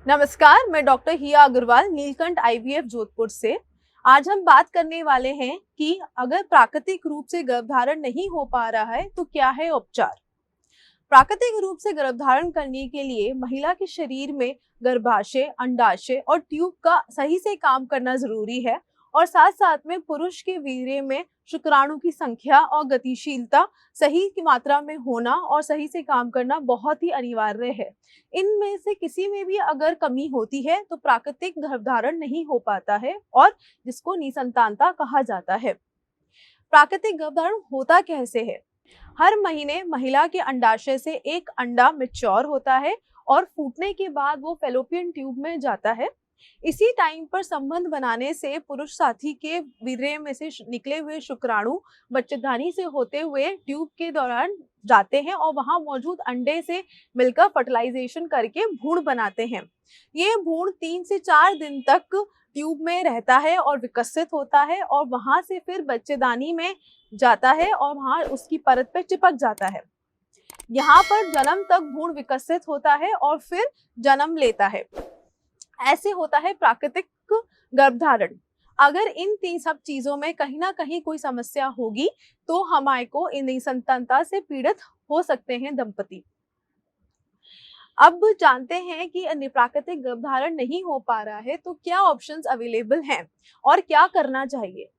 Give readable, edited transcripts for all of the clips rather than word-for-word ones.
नमस्कार, मैं डॉक्टर हिया अग्रवाल नीलकंठ आईवीएफ जोधपुर से। आज हम बात करने वाले हैं कि अगर प्राकृतिक रूप से गर्भधारण नहीं हो पा रहा है तो क्या है उपचार। प्राकृतिक रूप से गर्भधारण करने के लिए महिला के शरीर में गर्भाशय, अंडाशय और ट्यूब का सही से काम करना जरूरी है और साथ साथ में पुरुष के वीर्य में शुक्राणु की संख्या और गतिशीलता सही की मात्रा में होना और सही से काम करना बहुत ही अनिवार्य है। इनमें से किसी में भी अगर कमी होती है तो प्राकृतिक गर्भधारण नहीं हो पाता है और जिसको निसंतानता कहा जाता है। प्राकृतिक गर्भधारण होता कैसे है? हर महीने महिला के अंडाशय से एक अंडा मैच्योर होता है और फूटने के बाद वो फैलोपियन ट्यूब में जाता है। इसी टाइम पर संबंध बनाने से पुरुष साथी के वीर्य में से निकले हुए शुक्राणु बच्चेदानी से होते हुए ट्यूब के दौरान जाते हैं और वहां मौजूद अंडे से मिलकर फर्टिलाइजेशन करके भ्रूण बनाते हैं। ये भ्रूण 3 से 4 दिन तक ट्यूब में रहता है और विकसित होता है और वहां से फिर बच्चेदानी में जाता है और वहां उसकी परत पे चिपक जाता है। यहाँ पर जन्म तक भ्रूण विकसित होता है और फिर जन्म लेता है। ऐसे होता है प्राकृतिक गर्भधारण। अगर इन तीन सब चीजों में कहीं ना कहीं कोई समस्या होगी तो हमारे को इन निसंतानता से पीड़ित हो सकते हैं दंपति। अब जानते हैं कि प्राकृतिक गर्भधारण नहीं हो पा रहा है तो क्या ऑप्शंस अवेलेबल हैं और क्या करना चाहिए।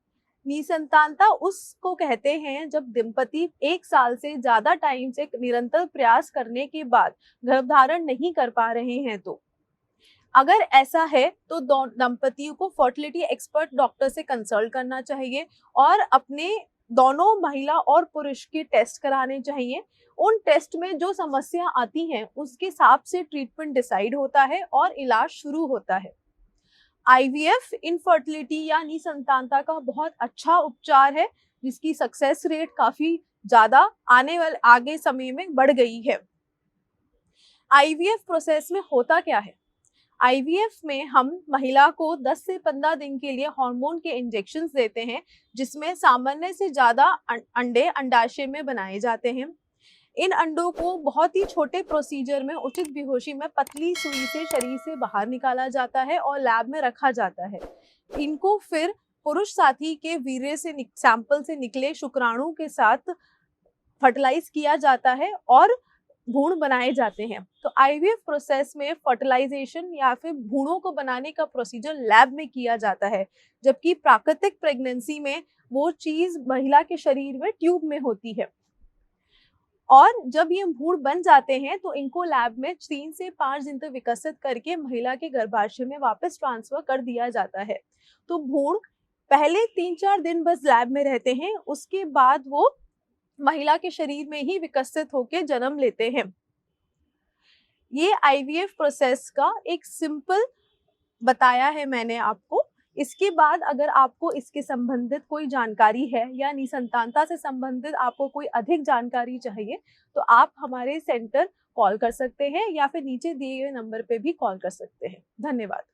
निसंतानता उसको कहते हैं जब दंपति 1 साल से ज्यादा टाइम से निरंतर प्रयास करने के बाद गर्भधारण नहीं कर पा रहे हैं। तो अगर ऐसा है तो दंपतियों को फर्टिलिटी एक्सपर्ट डॉक्टर से कंसल्ट करना चाहिए और अपने दोनों महिला और पुरुष के टेस्ट कराने चाहिए। उन टेस्ट में जो समस्या आती है उसके हिसाब से ट्रीटमेंट डिसाइड होता है और इलाज शुरू होता है। आईवीएफ इनफर्टिलिटी या निसंतानता का बहुत अच्छा उपचार है जिसकी सक्सेस रेट काफी ज्यादा आने वाले आगे समय में बढ़ गई है। आईवीएफ प्रोसेस में होता क्या है? आईवीएफ में हम महिला को 10 से 15 दिन के लिए हार्मोन के इंजेक्शंस देते हैं जिसमें सामान्य से ज्यादा अंडे अंडाशय में बनाए जाते हैं। इन अंडों को बहुत ही छोटे प्रोसीजर में उचित बेहोशी में पतली सुई से शरीर से बाहर निकाला जाता है और लैब में रखा जाता है। इनको फिर पुरुष साथी के वीर्य से सैंपल से निकले शुक्राणु के साथ फर्टिलाइज किया जाता है और भ्रूण बनाए जाते हैं। तो आईवीएफ प्रोसेस में फर्टिलाइजेशन या फिर भ्रूणों को बनाने का प्रोसीजर लैब में किया जाता है, जबकि प्राकृतिक प्रेगनेंसी में वो चीज महिला के शरीर में ट्यूब में होती है। और जब ये भ्रूण बन जाते हैं तो इनको लैब में 3 से 5 दिन तक विकसित करके महिला के गर्भाशय में वापस ट्रांसफर कर दिया जाता है। तो भ्रूण पहले 3-4 दिन बस लैब में रहते हैं, उसके बाद वो महिला के शरीर में ही विकसित होकर जन्म लेते हैं। ये आईवीएफ प्रोसेस का एक सिंपल बताया है मैंने आपको। इसके बाद अगर आपको इसके संबंधित कोई जानकारी है या निसंतानता से संबंधित आपको कोई अधिक जानकारी चाहिए तो आप हमारे सेंटर कॉल कर सकते हैं या फिर नीचे दिए हुए नंबर पे भी कॉल कर सकते हैं। धन्यवाद।